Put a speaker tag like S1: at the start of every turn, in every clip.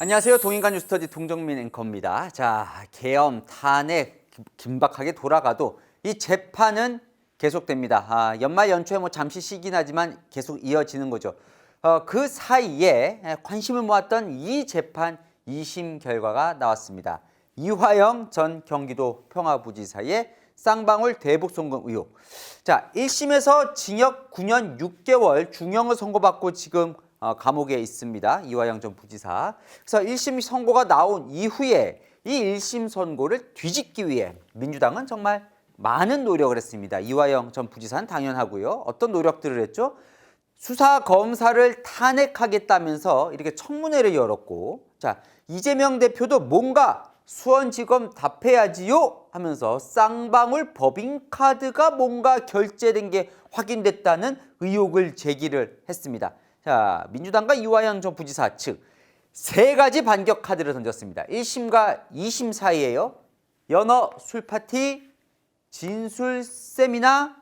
S1: 안녕하세요. 동인간 뉴스터디 동정민 앵커입니다. 자, 계엄, 탄핵 긴박하게 돌아가도 이 재판은 계속됩니다. 연말 연초에 잠시 쉬긴 하지만 계속 이어지는 거죠. 그 사이에 관심을 모았던 이 재판 2심 결과가 나왔습니다. 이화영 전 경기도 평화부지사의 쌍방울 대북 송금 의혹. 자, 1심에서 징역 9년 6개월 중형을 선고받고 지금 감옥에 있습니다. 이화영 전 부지사. 그래서 1심 선고가 나온 이후에 이 1심 선고를 뒤집기 위해 민주당은 정말 많은 노력을 했습니다. 이화영 전 부지사는 당연하고요. 어떤 노력들을 했죠? 수사 검사를 탄핵하겠다면서 이렇게 청문회를 열었고, 자, 이재명 대표도 뭔가 수원지검 답해야지요 하면서 쌍방울 법인카드가 뭔가 결제된 게 확인됐다는 의혹을 제기를 했습니다. 자, 민주당과 이화영 전 부지사 측 세 가지 반격 카드를 던졌습니다. 1심과 2심 사이에요. 연어 술파티, 진술 세미나,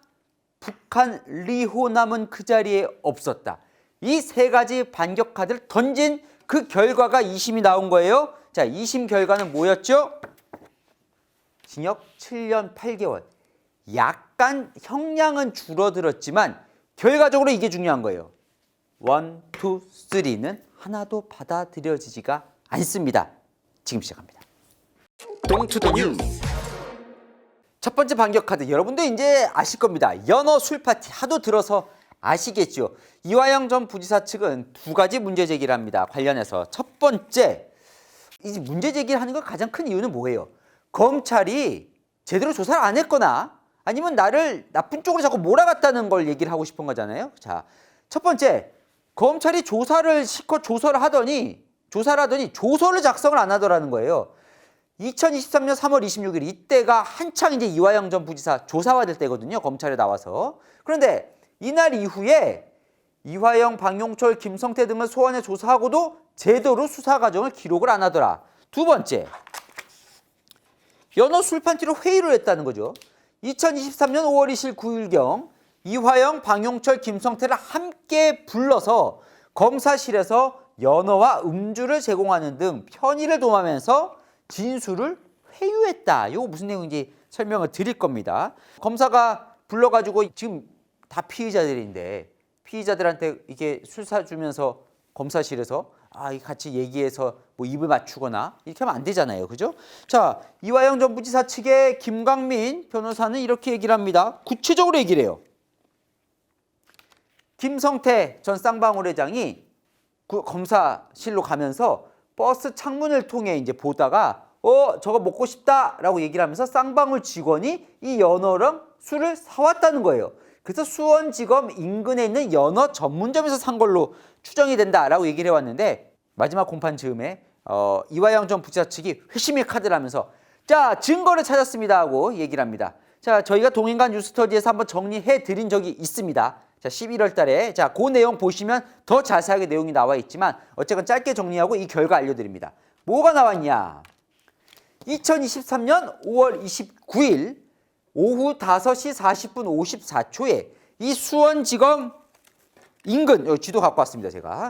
S1: 북한 리호남은 그 자리에 없었다. 이 세 가지 반격 카드를 던진 그 결과가 2심이 나온 거예요. 자, 2심 결과는 뭐였죠? 징역 7년 8개월. 약간 형량은 줄어들었지만 결과적으로 이게 중요한 거예요. 1, 2, 3는 하나도 받아들여지지가 않습니다. 지금 시작합니다. 첫 번째 반격 카드, 여러분도 이제 아실 겁니다. 연어 술파티 하도 들어서 아시겠죠? 이화영 전 부지사 측은 두 가지 문제 제기를 합니다. 관련해서 첫 번째, 이 문제 제기를 하는 것 가장 큰 이유는 뭐예요? 검찰이 제대로 조사를 안 했거나 아니면 나를 나쁜 쪽으로 자꾸 몰아갔다는 걸 얘기를 하고 싶은 거잖아요. 자, 첫 번째, 검찰이 조사를 하더니 조서를 작성을 안 하더라는 거예요. 2023년 3월 26일 이때가 한창 이제 이화영 전 부지사 조사받을 때거든요. 검찰에 나와서. 그런데 이날 이후에 이화영, 박용철, 김성태 등을 소환해 조사하고도 제대로 수사 과정을 기록을 안 하더라. 두 번째, 연어 술판티로 회의를 했다는 거죠. 2023년 5월 20일 9일경 이화영, 박용철, 김성태를 함께 불러서 검사실에서 연어와 음주를 제공하는 등 편의를 도모하면서 진술을 회유했다. 이거 무슨 내용인지 설명을 드릴 겁니다. 검사가 불러가지고 지금 다 피의자들인데 피의자들한테 이게 술 사주면서 검사실에서 같이 얘기해서 뭐 입을 맞추거나 이렇게 하면 안 되잖아요. 그죠? 자, 이화영 전 부지사 측의 김광민 변호사는 이렇게 얘기를 합니다. 구체적으로 얘기를 해요. 김성태 전 쌍방울 회장이 검사실로 가면서 버스 창문을 통해 이제 보다가 저거 먹고 싶다라고 얘기를 하면서 쌍방울 직원이 이 연어랑 술을 사왔다는 거예요. 그래서 수원지검 인근에 있는 연어 전문점에서 산 걸로 추정이 된다라고 얘기를 해왔는데 마지막 공판 즈음에 이화영 전 부지사 측이 회심의 카드를 하면서 자, 증거를 찾았습니다 하고 얘기를 합니다. 자, 저희가 동인간 뉴스터디에서 한번 정리해 드린 적이 있습니다. 자, 11월 달에 자, 그 내용 보시면 더 자세하게 내용이 나와 있지만 어쨌건 짧게 정리하고 이 결과 알려드립니다. 뭐가 나왔냐? 2023년 5월 29일 오후 5시 40분 54초에 이 수원지검 인근, 여기 지도 갖고 왔습니다, 제가.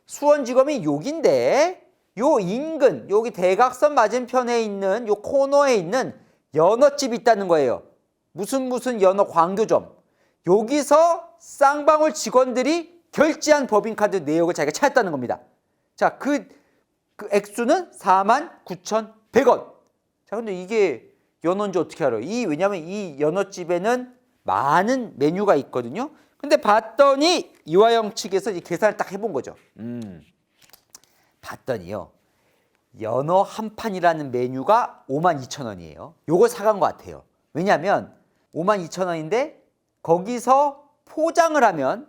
S1: 수원지검이 여긴데 요 인근, 여기 대각선 맞은편에 있는 요 코너에 있는 연어집이 있다는 거예요. 무슨 연어 광교점. 여기서 쌍방울 직원들이 결제한 법인카드 내역을 자기가 찾았다는 겁니다. 자, 그 액수는 49,100원. 자, 근데 이게 연어인지 어떻게 알아요? 왜냐면 이 연어집에는 많은 메뉴가 있거든요. 근데 봤더니 이화영 측에서 이제 계산을 딱 해본 거죠. 봤더니요. 연어 한 판이라는 메뉴가 52,000원이에요. 요거 사간 것 같아요. 왜냐면 52,000원인데 거기서 포장을 하면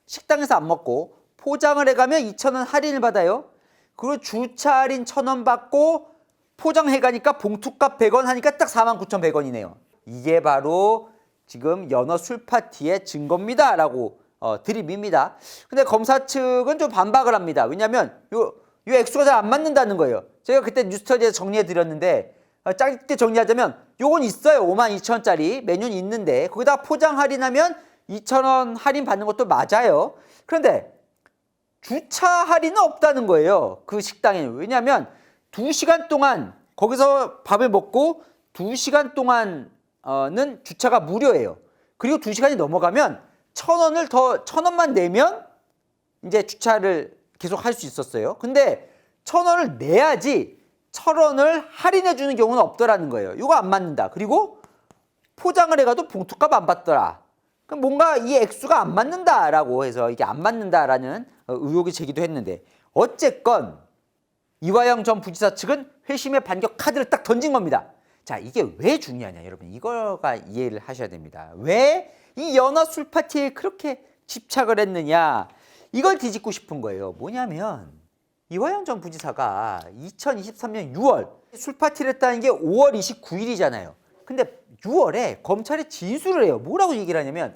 S1: 식당에서 안 먹고 포장을 해가면 2,000원 할인을 받아요. 그리고 주차 할인 1,000원 받고 포장해가니까 봉투값 100원 하니까 딱 49,100원이네요. 이게 바로 지금 연어 술파티의 증거입니다 라고 들이밉니다. 근데 검사 측은 좀 반박을 합니다. 왜냐하면 요 액수가 잘 안 맞는다는 거예요. 제가 그때 뉴스터디에서 정리해 드렸는데 짧게 정리하자면 요건 있어요. 52,000원짜리 메뉴는 있는데 거기다 포장 할인하면 2,000원 할인 받는 것도 맞아요. 그런데 주차 할인은 없다는 거예요. 그 식당에. 왜냐하면 2시간 동안 거기서 밥을 먹고 2시간 동안은 주차가 무료예요. 그리고 2시간이 넘어가면 1,000원만 내면 이제 주차를 계속 할 수 있었어요. 근데 1,000원을 내야지 1,000원을 할인해 주는 경우는 없더라는 거예요. 이거 안 맞는다. 그리고 포장을 해가도 봉투값 안 받더라. 그럼 뭔가 이 액수가 안 맞는다라고 해서 이게 안 맞는다라는 의혹이 제기도 했는데, 어쨌건 이화영 전 부지사 측은 회심의 반격 카드를 딱 던진 겁니다. 자, 이게 왜 중요하냐, 여러분. 이거가 이해를 하셔야 됩니다. 왜 이 연어 술 파티에 그렇게 집착을 했느냐, 이걸 뒤집고 싶은 거예요. 뭐냐면 이화영 전 부지사가 2023년 6월 술 파티를 했다는 게 5월 29일이잖아요. 근데 6월에 검찰에 진술을 해요. 뭐라고 얘기를 하냐면,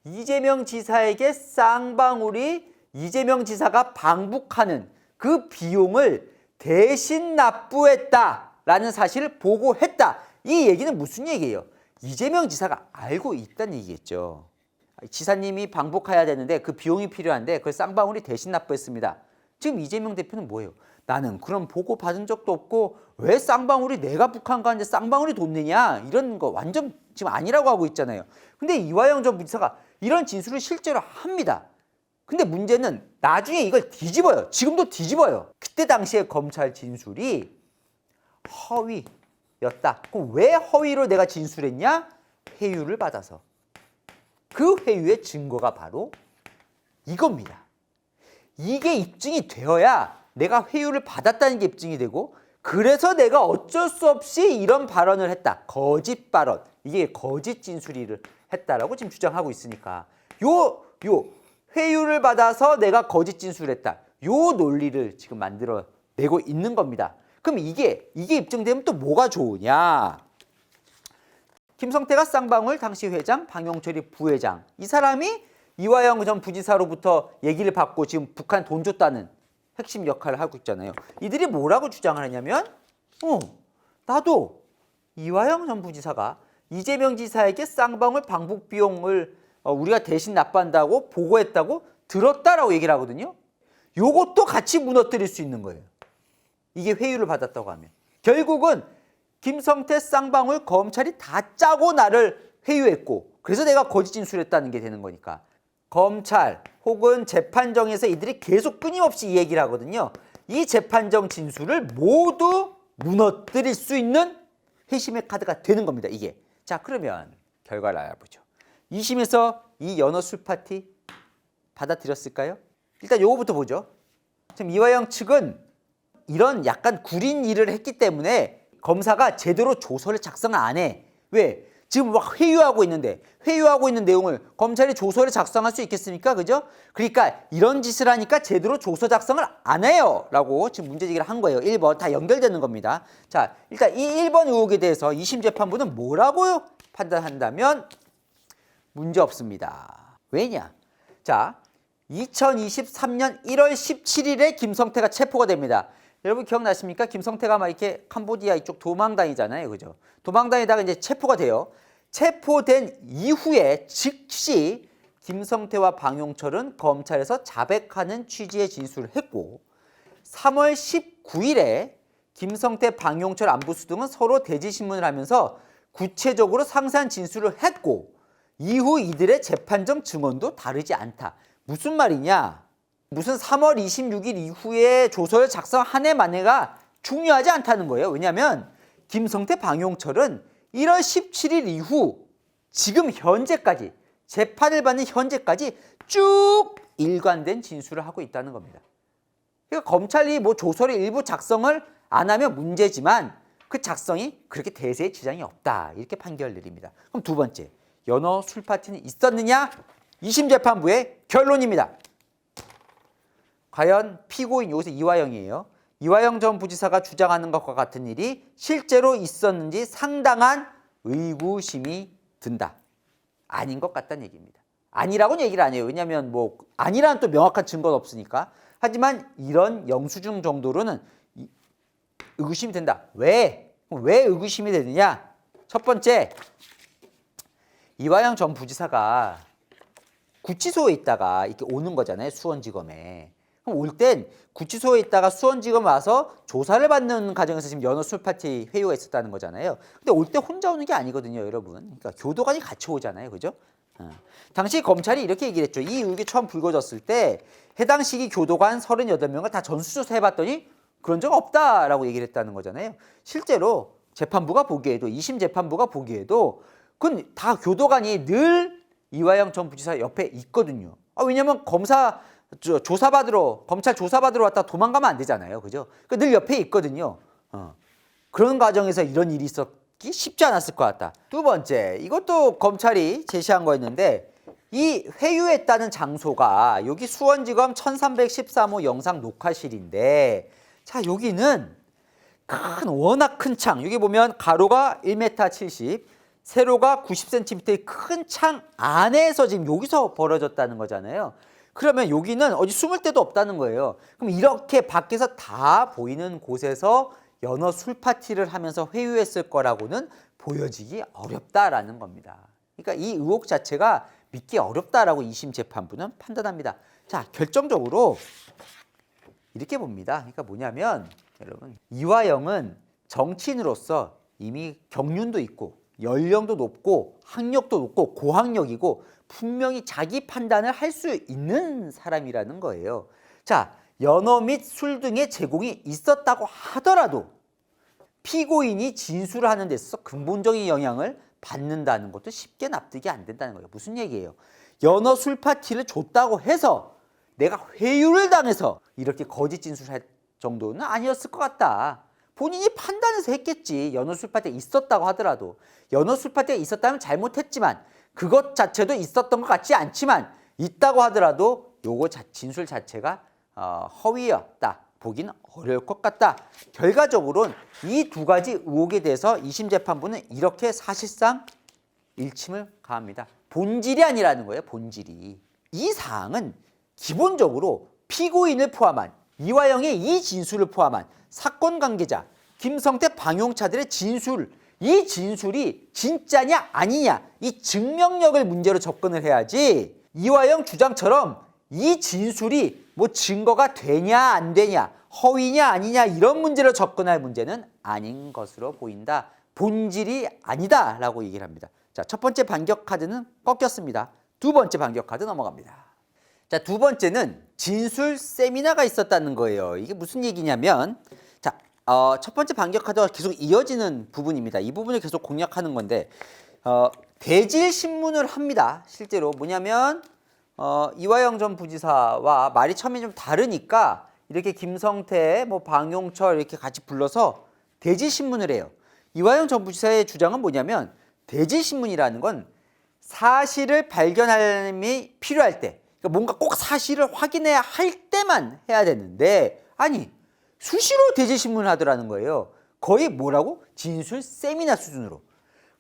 S1: 이재명 지사에게 쌍방울이 이재명 지사가 방북하는 그 비용을 대신 납부했다라는 사실을 보고했다. 이 얘기는 무슨 얘기예요? 이재명 지사가 알고 있다는 얘기겠죠. 지사님이 방북해야 되는데 그 비용이 필요한데 그걸 쌍방울이 대신 납부했습니다. 지금 이재명 대표는 뭐예요? 나는 그런 보고 받은 적도 없고 왜 쌍방울이, 내가 북한 가는데 쌍방울이 돈 내냐, 이런 거 완전 지금 아니라고 하고 있잖아요. 근데 이화영 전 부지사가 이런 진술을 실제로 합니다. 근데 문제는 나중에 이걸 뒤집어요. 지금도 뒤집어요. 그때 당시에 검찰 진술이 허위였다. 그럼 왜 허위로 내가 진술했냐? 회유를 받아서. 그 회유의 증거가 바로 이겁니다. 이게 입증이 되어야 내가 회유를 받았다는 게 입증이 되고, 그래서 내가 어쩔 수 없이 이런 발언을 했다. 거짓 발언. 이게 거짓 진술을 했다라고 지금 주장하고 있으니까, 요 회유를 받아서 내가 거짓 진술을 했다. 요 논리를 지금 만들어내고 있는 겁니다. 그럼 이게 입증되면 또 뭐가 좋으냐? 김성태가 쌍방울 당시 회장, 방용철이 부회장. 이 사람이 이화영 전 부지사로부터 얘기를 받고 지금 북한 돈 줬다는 핵심 역할을 하고 있잖아요. 이들이 뭐라고 주장을 하냐면, 나도 이화영 전 부지사가 이재명 지사에게 쌍방울 방북 비용을 우리가 대신 납부한다고 보고했다고 들었다라고 얘기를 하거든요. 요것도 같이 무너뜨릴 수 있는 거예요. 이게 회유를 받았다고 하면. 결국은 김성태, 쌍방울, 검찰이 다 짜고 나를 회유했고, 그래서 내가 거짓 진술했다는 게 되는 거니까. 검찰 혹은 재판정에서 이들이 계속 끊임없이 이 얘기를 하거든요. 이 재판정 진술을 모두 무너뜨릴 수 있는 회심의 카드가 되는 겁니다, 이게. 자, 그러면 결과를 알아보죠. 2심에서 이 연어 술 파티 받아들였을까요? 일단 요거부터 보죠. 지금 이화영 측은 이런 약간 구린 일을 했기 때문에 검사가 제대로 조서를 작성을 안 해. 왜? 지금 막 회유하고 있는데, 회유하고 있는 내용을 검찰이 조서를 작성할 수 있겠습니까? 그죠? 그러니까 이런 짓을 하니까 제대로 조서 작성을 안 해요 라고 지금 문제제기를 한 거예요. 1번 다 연결되는 겁니다. 자, 일단 이 1번 의혹에 대해서 2심 재판부는 뭐라고 판단한다면 문제 없습니다. 왜냐? 자, 2023년 1월 17일에 김성태가 체포가 됩니다. 여러분 기억나십니까? 김성태가 막 이렇게 캄보디아 이쪽 도망다니잖아요. 그죠? 도망다니다가 이제 체포가 돼요. 체포된 이후에 즉시 김성태와 방용철은 검찰에서 자백하는 취지의 진술을 했고, 3월 19일에 김성태, 방용철 안부수 등은 서로 대지신문을 하면서 구체적으로 상세한 진술을 했고, 이후 이들의 재판정 증언도 다르지 않다. 무슨 말이냐? 무슨 3월 26일 이후에 조서를 작성한 해 만에가 중요하지 않다는 거예요. 왜냐하면 김성태, 방용철은 1월 17일 이후 지금 현재까지, 재판을 받는 현재까지 쭉 일관된 진술을 하고 있다는 겁니다. 그러니까 검찰이 뭐 조서를 일부 작성을 안 하면 문제지만 그 작성이 그렇게 대세에 지장이 없다, 이렇게 판결을 내립니다. 그럼 두 번째, 연어 술 파티는 있었느냐? 2심 재판부의 결론입니다. 과연 피고인, 여기서 이화영이에요. 이화영 전 부지사가 주장하는 것과 같은 일이 실제로 있었는지 상당한 의구심이 든다. 아닌 것 같다는 얘기입니다. 아니라고는 얘기를 안 해요. 왜냐하면 뭐 아니라는 또 명확한 증거는 없으니까. 하지만 이런 영수증 정도로는 의구심이 든다. 왜? 왜 의구심이 되느냐? 첫 번째, 이화영 전 부지사가 구치소에 있다가 이렇게 오는 거잖아요. 수원지검에. 그럼 올 땐 구치소에 있다가 수원지검 와서 조사를 받는 과정에서 지금 연어 술파티 회유가 있었다는 거잖아요. 근데 올 때 혼자 오는 게 아니거든요, 여러분. 그러니까 교도관이 같이 오잖아요, 그죠? 당시 검찰이 이렇게 얘기를 했죠. 이 의혹이 처음 불거졌을 때 해당 시기 교도관 38명을 다 전수조사 해봤더니 그런 적 없다라고 얘기를 했다는 거잖아요. 실제로 재판부가 보기에도 2심 재판부가 보기에도 그건 다 교도관이 늘 이화영 전 부지사 옆에 있거든요. 왜냐면 검사 조사받으러 검찰 조사받으러 왔다 도망가면 안 되잖아요, 그죠? 그러니까 늘 옆에 있거든요. 그런 과정에서 이런 일이 있었기 쉽지 않았을 것 같다. 두 번째, 이것도 검찰이 제시한 거였는데 이 회유했다는 장소가 여기 수원지검 1313호 영상 녹화실인데 자 여기는 워낙 큰 창, 여기 보면 가로가 1m 70, 세로가 90cm의 큰 창 안에서 지금 여기서 벌어졌다는 거잖아요. 그러면 여기는 어디 숨을 데도 없다는 거예요. 그럼 이렇게 밖에서 다 보이는 곳에서 연어 술 파티를 하면서 회유했을 거라고는 보여지기 어렵다라는 겁니다. 그러니까 이 의혹 자체가 믿기 어렵다라고 2심 재판부는 판단합니다. 자, 결정적으로 이렇게 봅니다. 그러니까 뭐냐면 여러분, 이화영은 정치인으로서 이미 경륜도 있고 연령도 높고 학력도 높고 고학력이고 분명히 자기 판단을 할 수 있는 사람이라는 거예요. 자, 연어 및 술 등의 제공이 있었다고 하더라도 피고인이 진술을 하는 데 있어서 근본적인 영향을 받는다는 것도 쉽게 납득이 안 된다는 거예요. 무슨 얘기예요? 연어 술 파티를 줬다고 해서 내가 회유를 당해서 이렇게 거짓 진술할 정도는 아니었을 것 같다. 본인이 판단해서 했겠지. 연어 술 파티가 있었다고 하더라도. 연어 술 파티가 있었다면 잘못했지만 그것 자체도 있었던 것 같지 않지만 있다고 하더라도 요거 진술 자체가 허위였다. 보기는 어려울 것 같다. 결과적으로는 이 두 가지 의혹에 대해서 2심 재판부는 이렇게 사실상 일침을 가합니다. 본질이 아니라는 거예요. 본질이. 이 사항은 기본적으로 피고인을 포함한 이화영의 이 진술을 포함한 사건 관계자 김성태 방용차들의 진술, 이 진술이 진짜냐 아니냐 이 증명력을 문제로 접근을 해야지 이화영 주장처럼 이 진술이 뭐 증거가 되냐 안 되냐 허위냐 아니냐 이런 문제로 접근할 문제는 아닌 것으로 보인다. 본질이 아니다 라고 얘기를 합니다. 자, 첫 번째 반격 카드는 꺾였습니다. 두 번째 반격 카드 넘어갑니다. 자, 두 번째는 진술 세미나가 있었다는 거예요. 이게 무슨 얘기냐면 자, 첫 번째 반격 카드가 계속 이어지는 부분입니다. 이 부분을 계속 공략하는 건데 대질 신문을 합니다. 실제로 뭐냐면 이화영 전 부지사와 말이 처음에 좀 다르니까 이렇게 김성태, 방용철 이렇게 같이 불러서 대질 신문을 해요. 이화영 전 부지사의 주장은 뭐냐면 대질 신문이라는 건 사실을 발견함이 필요할 때, 그러니까 뭔가 꼭 사실을 확인해야 할 때만 해야 되는데 아니 수시로 대질 신문을 하더라는 거예요. 거의 뭐라고? 진술 세미나 수준으로.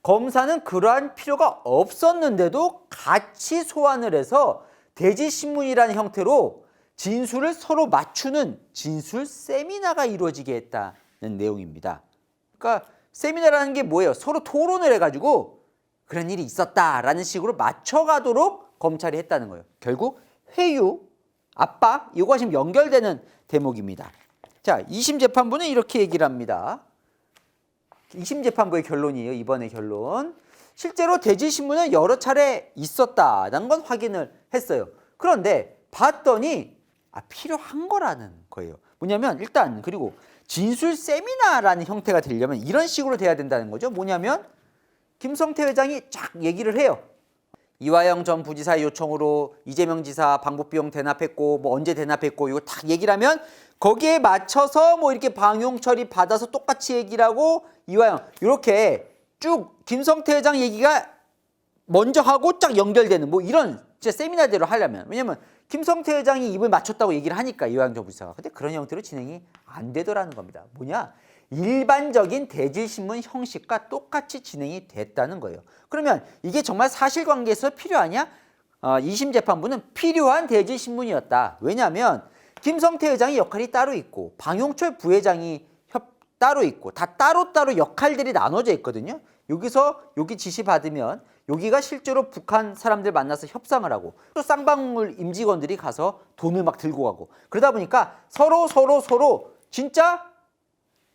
S1: 검사는 그러한 필요가 없었는데도 같이 소환을 해서 대질 신문이라는 형태로 진술을 서로 맞추는 진술 세미나가 이루어지게 했다는 내용입니다. 그러니까 세미나라는 게 뭐예요? 서로 토론을 해가지고 그런 일이 있었다라는 식으로 맞춰가도록 검찰이 했다는 거예요. 결국 회유, 압박, 이거가 지금 연결되는 대목입니다. 자, 2심 재판부는 이렇게 얘기를 합니다. 2심 재판부의 결론이에요. 이번의 결론. 실제로 대질신문은 여러 차례 있었다는 건 확인을 했어요. 그런데 봤더니 필요한 거라는 거예요. 뭐냐면 일단 그리고 진술 세미나라는 형태가 되려면 이런 식으로 돼야 된다는 거죠. 뭐냐면 김성태 회장이 쫙 얘기를 해요. 이화영 전 부지사의 요청으로 이재명 지사 방북비용 대납했고 언제 대납했고 이거 딱 얘기를 하면 거기에 맞춰서 이렇게 방용철이 받아서 똑같이 얘기를 하고 이화영 이렇게 쭉 김성태 회장 얘기가 먼저 하고 쫙 연결되는 이런 진짜 세미나대로 하려면 왜냐면 김성태 회장이 입을 맞췄다고 얘기를 하니까 이화영 전 부지사가 근데 그런 형태로 진행이 안 되더라는 겁니다. 뭐냐? 일반적인 대질신문 형식과 똑같이 진행이 됐다는 거예요. 그러면 이게 정말 사실관계에서 필요하냐? 2심 재판부는 필요한 대질신문이었다. 왜냐하면 김성태 회장의 역할이 따로 있고 방용철 부회장이 따로 있고 다 따로따로 역할들이 나눠져 있거든요. 여기서 여기 지시 받으면 여기가 실제로 북한 사람들 만나서 협상을 하고 또 쌍방울 임직원들이 가서 돈을 막 들고 가고 그러다 보니까 서로 진짜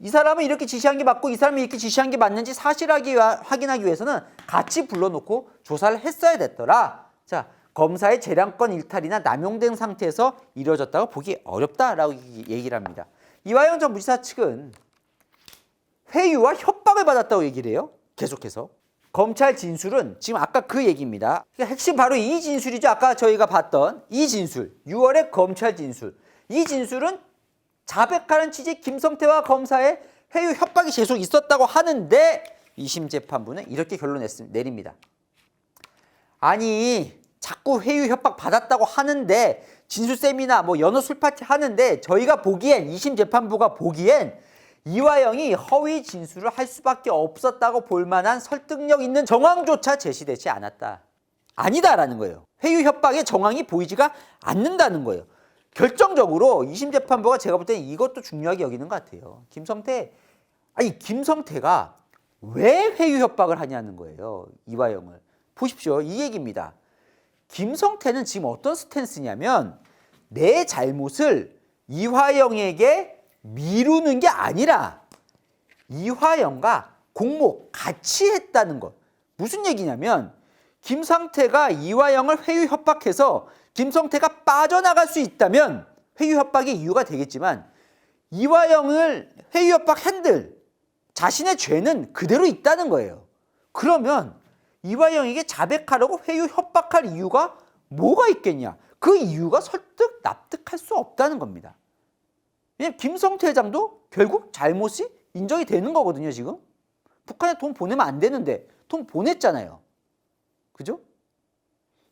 S1: 이 사람은 이렇게 지시한 게 맞고 이 사람이 이렇게 지시한 게 맞는지 확인하기 위해서는 같이 불러놓고 조사를 했어야 됐더라. 자, 검사의 재량권 일탈이나 남용된 상태에서 이루어졌다고 보기 어렵다라고 얘기를 합니다. 이화영 전 부지사 측은 회유와 협박을 받았다고 얘기를 해요. 계속해서. 검찰 진술은 지금 아까 그 얘기입니다. 그러니까 핵심 바로 이 진술이죠. 아까 저희가 봤던 이 진술. 6월의 검찰 진술. 이 진술은 자백하는 취지 김성태와 검사의 회유 협박이 계속 있었다고 하는데 2심 재판부는 이렇게 결론 내립니다. 아니 자꾸 회유 협박 받았다고 하는데 진술 세미나 뭐 연어 술파티 하는데 저희가 보기엔 2심 재판부가 보기엔 이화영이 허위 진술을 할 수밖에 없었다고 볼 만한 설득력 있는 정황조차 제시되지 않았다. 아니다라는 거예요. 회유 협박의 정황이 보이지가 않는다는 거예요. 결정적으로 2심 재판부가 제가 볼 때는 이것도 중요하게 여기는 것 같아요. 김성태가 왜 회유 협박을 하냐는 거예요. 이화영을. 보십시오. 이 얘기입니다. 김성태는 지금 어떤 스탠스냐면 내 잘못을 이화영에게 미루는 게 아니라 이화영과 공모 같이 했다는 것. 무슨 얘기냐면 김성태가 이화영을 회유 협박해서 김성태가 빠져나갈 수 있다면 회유 협박의 이유가 되겠지만 이화영을 회유 협박 한들 자신의 죄는 그대로 있다는 거예요. 그러면 이화영에게 자백하려고 회유 협박할 이유가 뭐가 있겠냐? 그 이유가 납득할 수 없다는 겁니다. 왜냐하면 김성태 회장도 결국 잘못이 인정이 되는 거거든요. 지금 북한에 돈 보내면 안 되는데 돈 보냈잖아요. 그죠?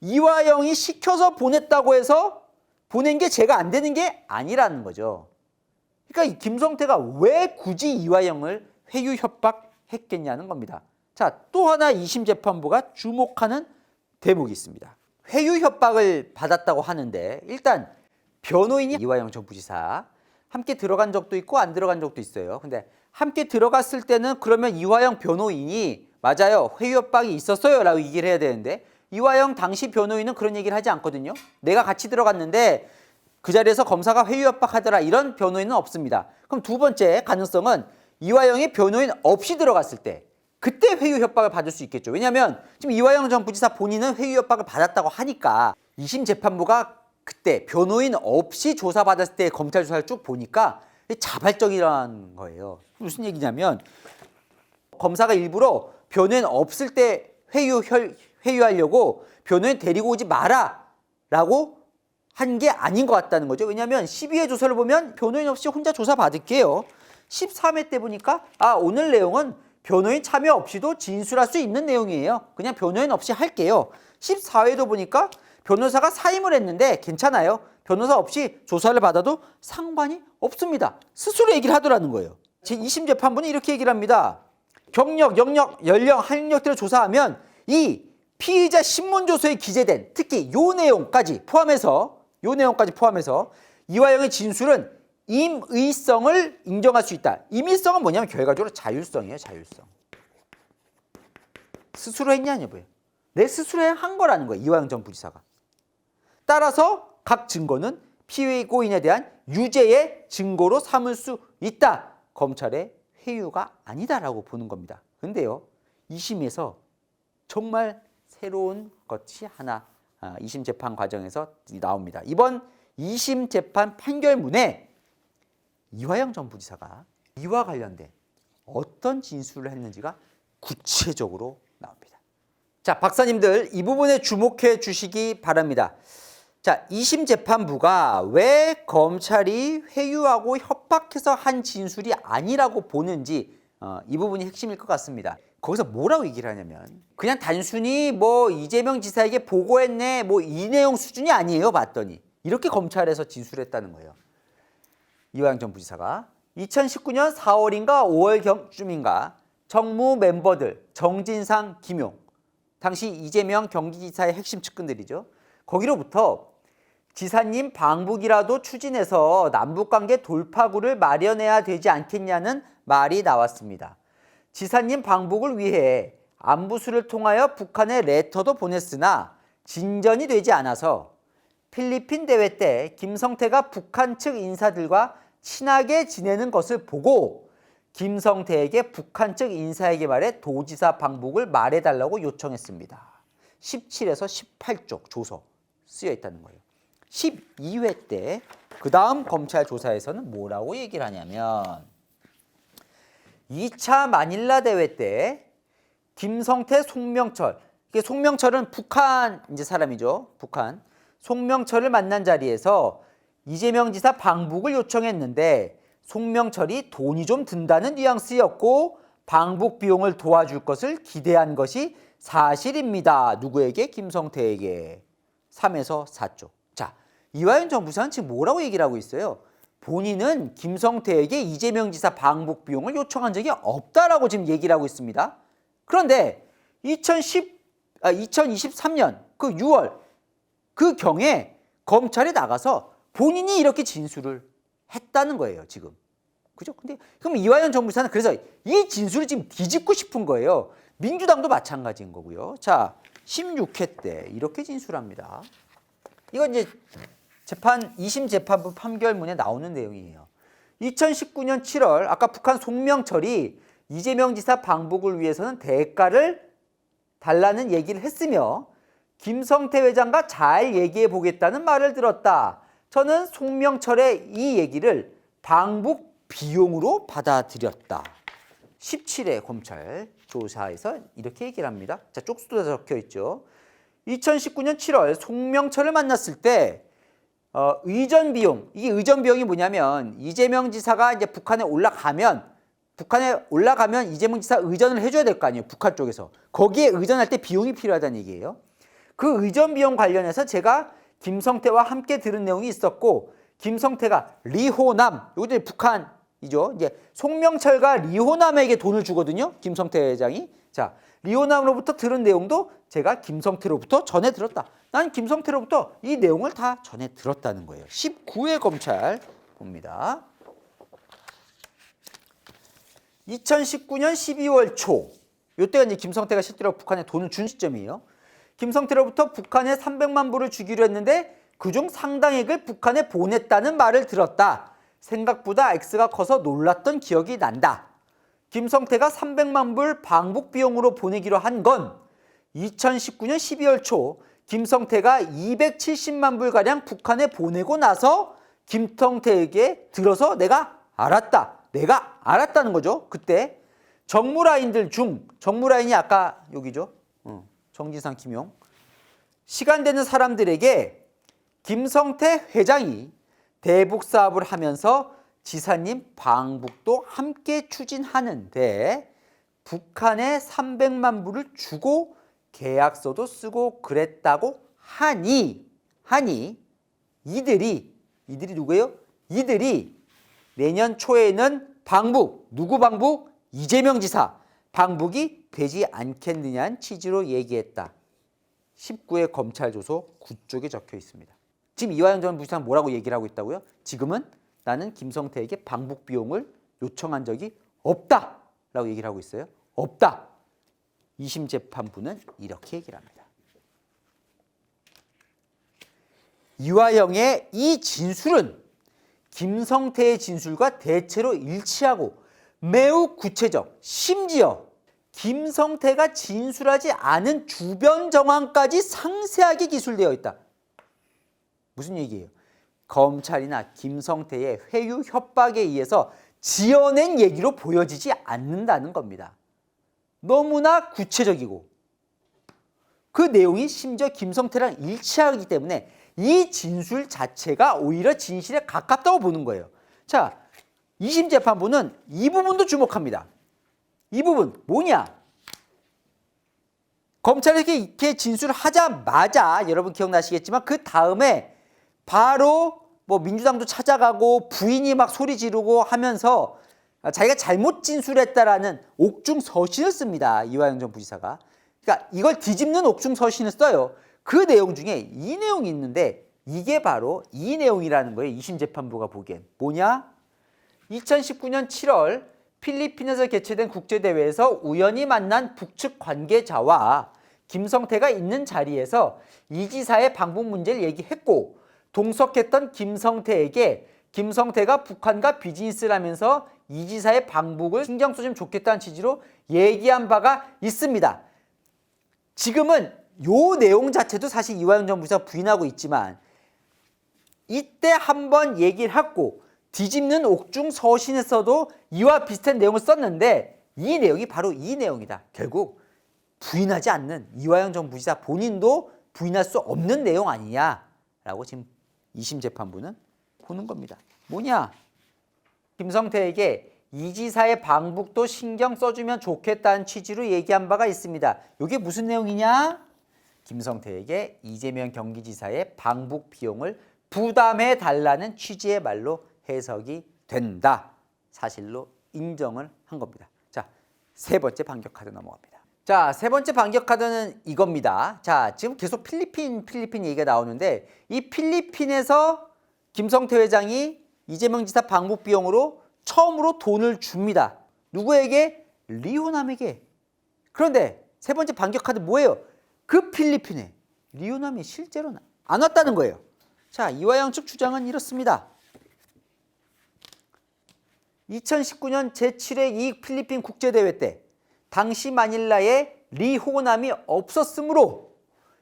S1: 이화영이 시켜서 보냈다고 해서 보낸 게 죄가 안 되는 게 아니라는 거죠. 그러니까 이 김성태가 왜 굳이 이화영을 회유 협박했겠냐는 겁니다. 자, 또 하나 2심 재판부가 주목하는 대목이 있습니다. 회유 협박을 받았다고 하는데 일단 변호인이 이화영 전 부지사 함께 들어간 적도 있고 안 들어간 적도 있어요. 근데 함께 들어갔을 때는 그러면 이화영 변호인이 맞아요. 회유 협박이 있었어요 라고 얘기를 해야 되는데 이화영 당시 변호인은 그런 얘기를 하지 않거든요. 내가 같이 들어갔는데 그 자리에서 검사가 회유 협박하더라 이런 변호인은 없습니다. 그럼 두 번째 가능성은 이화영이 변호인 없이 들어갔을 때 그때 회유 협박을 받을 수 있겠죠. 왜냐하면 지금 이화영 전 부지사 본인은 회유 협박을 받았다고 하니까 2심 재판부가 그때 변호인 없이 조사받았을 때 검찰 조사를 쭉 보니까 자발적이라는 거예요. 무슨 얘기냐면 검사가 일부러 변호인 없을 때 회유하려고 변호인 데리고 오지 마라 라고 한 게 아닌 것 같다는 거죠. 왜냐하면 12회 조사를 보면 변호인 없이 혼자 조사받을게요. 13회 때 보니까 오늘 내용은 변호인 참여 없이도 진술할 수 있는 내용이에요. 그냥 변호인 없이 할게요. 14회도 보니까 변호사가 사임을 했는데 괜찮아요. 변호사 없이 조사를 받아도 상관이 없습니다. 스스로 얘기를 하더라는 거예요. 제2심 재판부는 이렇게 얘기를 합니다. 경력, 영역, 연령, 학력들을 조사하면 이 피의자 신문조서에 기재된 특히 요 내용까지 포함해서 이화영의 진술은 임의성을 인정할 수 있다. 임의성은 뭐냐면 결과적으로 자율성이에요. 자율성. 스스로 했냐 여보예요. 내 스스로 한 거라는 거예요. 이화영 전 부지사가. 따라서 각 증거는 피고인에 대한 유죄의 증거로 삼을 수 있다. 검찰의 회유가 아니다라고 보는 겁니다. 근데요. 2심에서 정말 새로운 것이 하나 2심 재판 과정에서 나옵니다. 이번 2심 재판 판결문에 이화영 전 부지사가 이와 관련된 어떤 진술을 했는지가 구체적으로 나옵니다. 자, 박사님들 이 부분에 주목해 주시기 바랍니다. 자, 2심 재판부가 왜 검찰이 회유하고 협박해서 한 진술이 아니라고 보는지 이 부분이 핵심일 것 같습니다. 거기서 뭐라고 얘기를 하냐면 그냥 단순히 뭐 이재명 지사에게 보고했네 뭐 이 내용 수준이 아니에요. 봤더니 이렇게 검찰에서 진술했다는 거예요. 이화영 전 부지사가 2019년 4월인가 5월경쯤인가 정무 멤버들 정진상, 김용 당시 이재명 경기지사의 핵심 측근들이죠. 거기로부터 지사님 방북이라도 추진해서 남북관계 돌파구를 마련해야 되지 않겠냐는 말이 나왔습니다. 지사님 방북을 위해 안부수를 통하여 북한에 레터도 보냈으나 진전이 되지 않아서 필리핀 대회 때 김성태가 북한 측 인사들과 친하게 지내는 것을 보고 김성태에게 북한 측 인사에게 말해 도지사 방북을 말해달라고 요청했습니다. 17에서 18쪽 조서 쓰여 있다는 거예요. 12회 때 그 다음 검찰 조사에서는 뭐라고 얘기를 하냐면 2차 마닐라 대회 때 김성태, 송명철, 송명철은 북한 이제 사람이죠. 북한. 송명철을 만난 자리에서 이재명 지사 방북을 요청했는데 송명철이 돈이 좀 든다는 뉘앙스였고 방북 비용을 도와줄 것을 기대한 것이 사실입니다. 누구에게? 김성태에게. 3에서 4쪽. 자, 이화영 정부사는 지금 뭐라고 얘기를 하고 있어요? 본인은 김성태에게 이재명 지사 방북 비용을 요청한 적이 없다라고 지금 얘기를 하고 있습니다. 그런데 2023년 그 6월 그 경에 검찰에 나가서 본인이 이렇게 진술을 했다는 거예요, 지금. 그죠? 근데 그럼 이화영 정부사는 그래서 이 진술을 지금 뒤집고 싶은 거예요. 민주당도 마찬가지인 거고요. 자, 16회 때 이렇게 진술합니다. 이건 이제 재판 2심 재판부 판결문에 나오는 내용이에요. 2019년 7월 아까 북한 송명철이 이재명 지사 방북을 위해서는 대가를 달라는 얘기를 했으며 김성태 회장과 잘 얘기해 보겠다는 말을 들었다. 저는 송명철의 이 얘기를 방북 비용으로 받아들였다. 17회 검찰 조사에서 이렇게 얘기를 합니다. 자, 쪽수도 적혀 있죠. 2019년 7월 송명철을 만났을 때 의전 비용, 이게 의전 비용이 뭐냐면 이재명 지사가 이제 북한에 올라가면 이재명 지사 의전을 해줘야 될 거 아니에요. 북한 쪽에서. 거기에 의전할 때 비용이 필요하다는 얘기예요. 그 의전 비용 관련해서 제가 김성태와 함께 들은 내용이 있었고 김성태가 리호남, 이것도 북한이죠. 이제 송명철과 리호남에게 돈을 주거든요. 김성태 회장이. 자, 리호남으로부터 들은 내용도 제가 김성태로부터 전해 들었다. 난 김성태로부터 이 내용을 다 전해 들었다는 거예요. 19회 검찰 봅니다. 2019년 12월 초, 이때가 이제 김성태가 실제로 북한에 돈을 준 시점이에요. 김성태로부터 북한에 300만 불을 주기로 했는데 그중 상당액을 북한에 보냈다는 말을 들었다. 생각보다 X가 커서 놀랐던 기억이 난다. 김성태가 300만 불 방북 비용으로 보내기로 한 건 2019년 12월 초 김성태가 270만 불가량 북한에 보내고 나서 김성태에게 들어서 내가 알았다는 거죠. 그때 정무라인들 중, 정무라인이 아까 여기죠. 정진상, 김용. 시간 되는 사람들에게 김성태 회장이 대북 사업을 하면서 지사님 방북도 함께 추진하는데 북한에 300만 불을 주고 계약서도 쓰고 그랬다고 하니 이들이 누구예요? 이들이 내년 초에는 방북, 누구 방북? 이재명 지사 방북이 되지 않겠느냐는 취지로 얘기했다. 19회 검찰 조서 9쪽에 적혀 있습니다. 지금 이화영 전 부시장은 뭐라고 얘기를 하고 있다고요? 지금은 나는 김성태에게 방북 비용을 요청한 적이 없다라고 얘기를 하고 있어요. 없다. 2심 재판부는 이렇게 얘기를 합니다. 이화영의 이 진술은 김성태의 진술과 대체로 일치하고 매우 구체적, 심지어 김성태가 진술하지 않은 주변 정황까지 상세하게 기술되어 있다. 무슨 얘기예요? 검찰이나 김성태의 회유 협박에 의해서 지어낸 얘기로 보여지지 않는다는 겁니다. 너무나 구체적이고 그 내용이 심지어 김성태랑 일치하기 때문에 이 진술 자체가 오히려 진실에 가깝다고 보는 거예요. 자, 2심 재판부는 이 부분도 주목합니다. 이 부분 뭐냐? 검찰이 이렇게 진술을 하자마자 여러분 기억나시겠지만 그 다음에 바로 뭐 민주당도 찾아가고 부인이 막 소리 지르고 하면서 자기가 잘못 진술했다라는 옥중 서신을 씁니다. 이화영 전 부지사가. 그러니까 이걸 뒤집는 옥중 서신을 써요. 그 내용 중에 이 내용이 있는데 이게 바로 이 내용이라는 거예요. 2심 재판부가 보기엔. 뭐냐? 2019년 7월 필리핀에서 개최된 국제대회에서 우연히 만난 북측 관계자와 김성태가 있는 자리에서 이 지사의 방북 문제를 얘기했고, 동석했던 김성태에게 김성태가 북한과 비즈니스를 하면서 이 지사의 방북을 신경 써주면 좋겠다는 취지로 얘기한 바가 있습니다. 지금은 요 내용 자체도 사실 이화영 전 부지사가 부인하고 있지만, 이때 한번 얘기를 하고 뒤집는 옥중 서신에서도 이와 비슷한 내용을 썼는데, 이 내용이 바로 이 내용이다. 결국 부인하지 않는 이화영 전 부지사 본인도 부인할 수 없는 내용 아니냐라고 지금 2심 재판부는 보는 겁니다. 뭐냐? 김성태에게 이 지사의 방북도 신경 써주면 좋겠다는 취지로 얘기한 바가 있습니다. 이게 무슨 내용이냐? 김성태에게 이재명 경기지사의 방북 비용을 부담해 달라는 취지의 말로 해석이 된다. 사실로 인정을 한 겁니다. 자, 세 번째 반격 카드 넘어갑니다. 자, 세 번째 반격 카드는 이겁니다. 자, 지금 계속 필리핀 얘기가 나오는데, 이 필리핀에서 김성태 회장이 이재명 지사 방북 비용으로 처음으로 돈을 줍니다. 누구에게? 리호남에게. 그런데 세 번째 반격 카드 뭐예요? 그 필리핀에 리호남이 실제로는 안 왔다는 거예요. 자, 이화영 측 주장은 이렇습니다. 2019년 제7회 이 필리핀 국제대회 때 당시 마닐라에 리호남이 없었으므로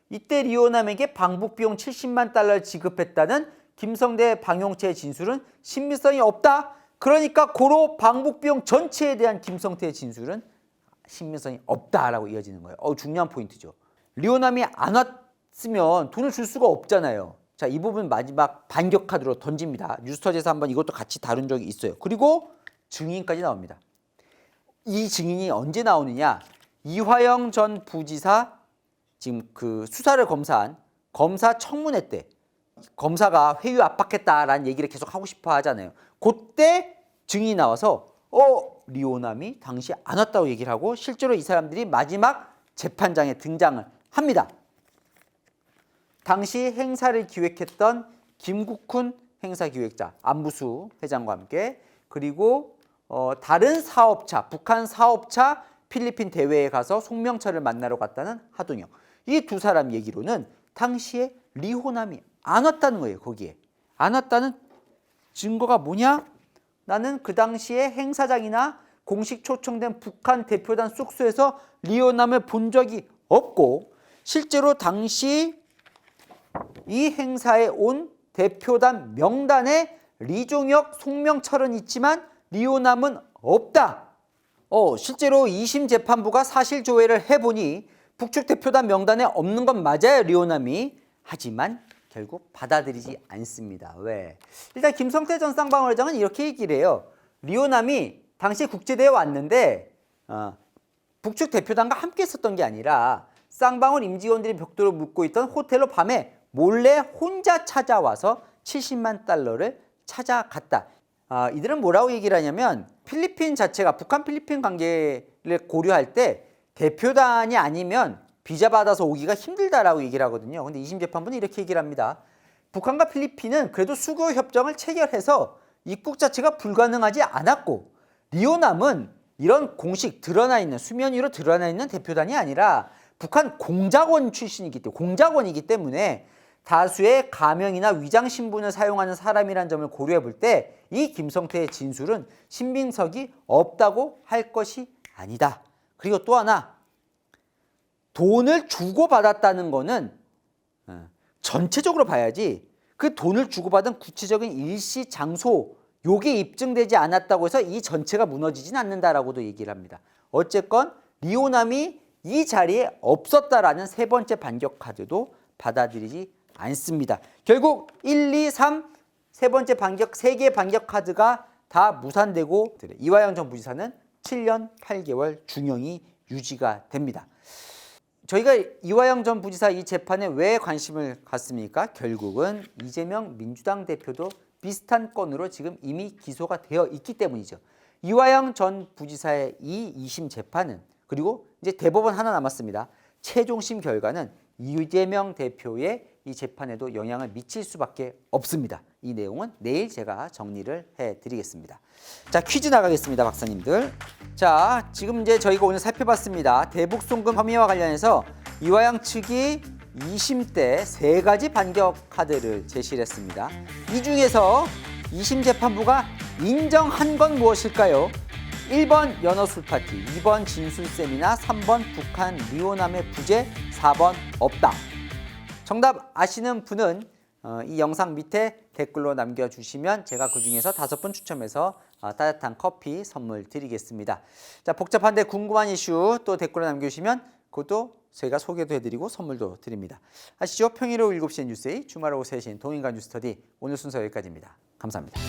S1: 이때 리호남에게 방북 비용 70만 달러를 지급했다는 김성태 방용채의 진술은 신빙성이 없다. 그러니까 고로 방북 비용 전체에 대한 김성태의 진술은 신빙성이 없다라고 이어지는 거예요. 중요한 포인트죠. 리호남이 안 왔으면 돈을 줄 수가 없잖아요. 자, 이 부분 마지막 반격 카드로 던집니다. 뉴스터지에서 한번 이것도 같이 다룬 적이 있어요. 그리고 증인까지 나옵니다. 이 증인이 언제 나오느냐? 이화영 전 부지사 지금 그 수사를 검사한 검사 청문회 때 검사가 회유 압박했다라는 얘기를 계속 하고 싶어 하잖아요. 그때 증인이 나와서 리호남이 당시 안 왔다고 얘기를 하고, 실제로 이 사람들이 마지막 재판장에 등장을 합니다. 당시 행사를 기획했던 김국훈 행사기획자, 안부수 회장과 함께, 그리고 다른 사업차, 북한 사업차 필리핀 대회에 가서 송명철을 만나러 갔다는 하동영. 이 두 사람 얘기로는 당시에 리호남이 안 왔다는 거예요. 거기에 안 왔다는 증거가 뭐냐? 나는 그 당시에 행사장이나 공식 초청된 북한 대표단 숙소에서 리호남을 본 적이 없고, 실제로 당시 이 행사에 온 대표단 명단에 리종혁, 송명철은 있지만 리호남은 없다. 실제로 2심 재판부가 사실 조회를 해보니 북측 대표단 명단에 없는 건 맞아요, 리호남이. 하지만 결국 받아들이지 않습니다. 왜? 일단 김성태 전 쌍방울 회장은 이렇게 얘기를 해요. 리호남이 당시 국제대회에 왔는데 북측 대표단과 함께 있었던 게 아니라 쌍방울 임직원들이 벽돌을 묶고 있던 호텔로 밤에 몰래 혼자 찾아와서 70만 달러를 찾아갔다. 이들은 뭐라고 얘기를 하냐면, 필리핀 자체가 북한 필리핀 관계를 고려할 때 대표단이 아니면 비자 받아서 오기가 힘들다라고 얘기를 하거든요. 근데 2심 재판부는 이렇게 얘기를 합니다. 북한과 필리핀은 그래도 수교 협정을 체결해서 입국 자체가 불가능하지 않았고, 리호남은 이런 공식 드러나 있는, 수면 위로 드러나 있는 대표단이 아니라 북한 공작원 출신이기 때문에, 공작원이기 때문에 다수의 가명이나 위장 신분을 사용하는 사람이라는 점을 고려해 볼 때 이 김성태의 진술은 신빙성이 없다고 할 것이 아니다. 그리고 또 하나, 돈을 주고받았다는 거는 전체적으로 봐야지, 그 돈을 주고받은 구체적인 일시, 장소, 요게 입증되지 않았다고 해서 이 전체가 무너지진 않는다라고도 얘기를 합니다. 어쨌건 리호남이 이 자리에 없었다라는 세 번째 반격 카드도 받아들이지 않습니다. 결국 1, 2, 3 세 번째 반격, 세 개의 반격 카드가 다 무산되고 이화영 전 부지사는 7년 8개월 중형이 유지가 됩니다. 저희가 이화영 전 부지사 이 재판에 왜 관심을 갖습니까? 결국은 이재명 민주당 대표도 비슷한 건으로 지금 이미 기소가 되어 있기 때문이죠. 이화영 전 부지사의 이 2심 재판은, 그리고 이제 대법원 하나 남았습니다. 최종심 결과는 이재명 대표의 이 재판에도 영향을 미칠 수밖에 없습니다. 이 내용은 내일 제가 정리를 해드리겠습니다. 자, 퀴즈 나가겠습니다, 박사님들. 자, 지금 이제 저희가 오늘 살펴봤습니다. 대북 송금 혐의와 관련해서 이화영 측이 2심 때 3가지 반격 카드를 제시를 했습니다. 이 중에서 2심 재판부가 인정한 건 무엇일까요? 1번 연어 술파티, 2번 진술 세미나, 3번 북한 리오남의 부재, 4번 없다. 정답 아시는 분은 이 영상 밑에 댓글로 남겨주시면 제가 그중에서 5분 추첨해서 따뜻한 커피 선물 드리겠습니다. 자, 복잡한데 궁금한 이슈 또 댓글로 남겨주시면 그것도 저희가 소개도 해드리고 선물도 드립니다. 아시죠? 평일 오후 7시엔 뉴스데이, 주말 오후 3시엔 동인간 뉴스터디. 오늘 순서 여기까지입니다. 감사합니다.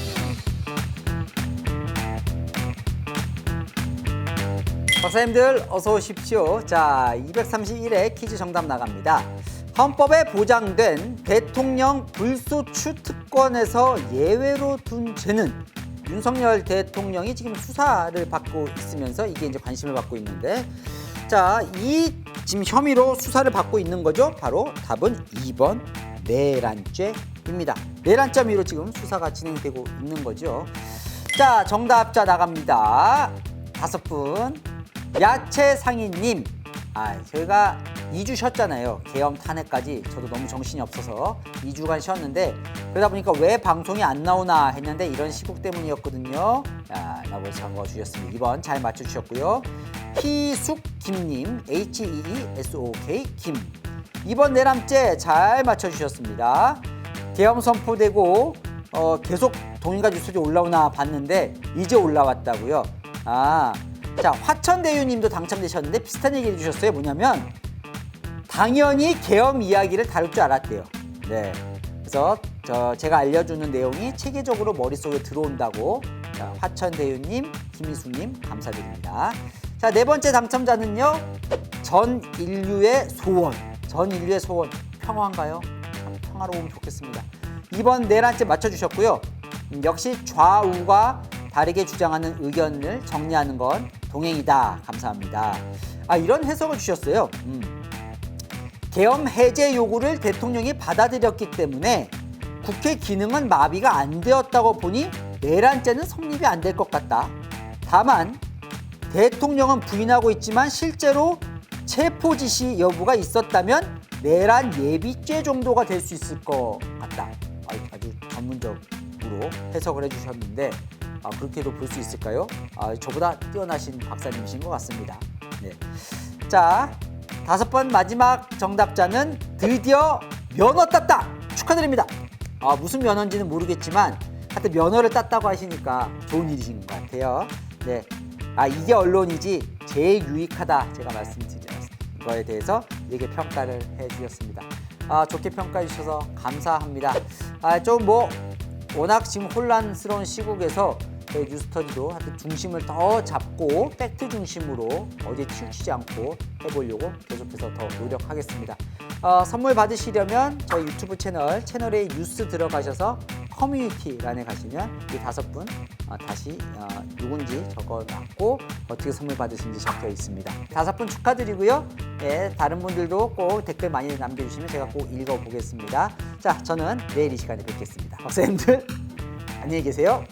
S1: 박사님들 어서 오십시오. 자, 231회 퀴즈 정답 나갑니다. 헌법에 보장된 대통령 불소추 특권에서 예외로 둔 죄는 윤석열 대통령이 지금 수사를 받고 있으면서 이게 이제 관심을 받고 있는데, 자, 이 지금 혐의로 수사를 받고 있는 거죠. 바로 답은 2번 내란죄입니다. 내란죄 혐의로 지금 수사가 진행되고 있는 거죠. 자, 정답자 나갑니다. 5분. 야채상인님, 저희가 2주 쉬었잖아요. 계엄 탄핵까지. 저도 너무 정신이 없어서 2주간 쉬었는데, 그러다 보니까 왜 방송이 안 나오나 했는데 이런 시국 때문이었거든요. 라고 적어주셨습니다. 2번 잘 맞춰주셨고요. 희숙김님, HEESOK 김. 2번 내란죄 잘 맞춰주셨습니다. 계엄 선포되고 계속 동인간 뉴스에 올라오나 봤는데 이제 올라왔다고요. 자, 화천대유님도 당첨되셨는데 비슷한 얘기 해주셨어요. 뭐냐면 당연히 계엄 이야기를 다룰 줄 알았대요. 네, 그래서 제가 알려주는 내용이 체계적으로 머릿속에 들어온다고. 자, 화천대유님, 김희숙님 감사드립니다. 자, 4번째 당첨자는요, 전 인류의 소원. 전 인류의 소원 평화인가요? 참 평화로우면 좋겠습니다. 2번 내란죄 맞춰주셨고요. 역시 좌우가 다르게 주장하는 의견을 정리하는 건 동행이다. 감사합니다. 이런 해석을 주셨어요. 계엄 해제 요구를 대통령이 받아들였기 때문에 국회 기능은 마비가 안 되었다고 보니 내란죄는 성립이 안 될 것 같다. 다만 대통령은 부인하고 있지만 실제로 체포 지시 여부가 있었다면 내란 예비죄 정도가 될 수 있을 것 같다. 아주 전문적으로 해석을 해주셨는데 그렇게도 볼 수 있을까요? 저보다 뛰어나신 박사님이신 것 같습니다. 네. 자, 5번 마지막 정답자는 드디어 면허 땄다. 축하드립니다. 무슨 면허인지는 모르겠지만 하여튼 면허를 땄다고 하시니까 좋은 일이신 것 같아요. 네. 이게 언론이지 제일 유익하다 제가 말씀드린 거에 대해서 이렇게 평가를 해주셨습니다. 좋게 평가해 주셔서 감사합니다. 좀 워낙 지금 혼란스러운 시국에서 저희 뉴스터디도 하여튼 중심을 더 잡고 팩트 중심으로 어디에 치우치지 않고 해보려고 계속해서 더 노력하겠습니다. 선물 받으시려면 저희 유튜브 채널에 뉴스 들어가셔서 커뮤니티란에 가시면 이 5분 다시 누군지 적어놨고 어떻게 선물 받으신지 적혀 있습니다. 5분 축하드리고요. 네, 다른 분들도 꼭 댓글 많이 남겨주시면 제가 꼭 읽어보겠습니다. 자, 저는 내일 이 시간에 뵙겠습니다. 박사님들 안녕히 계세요.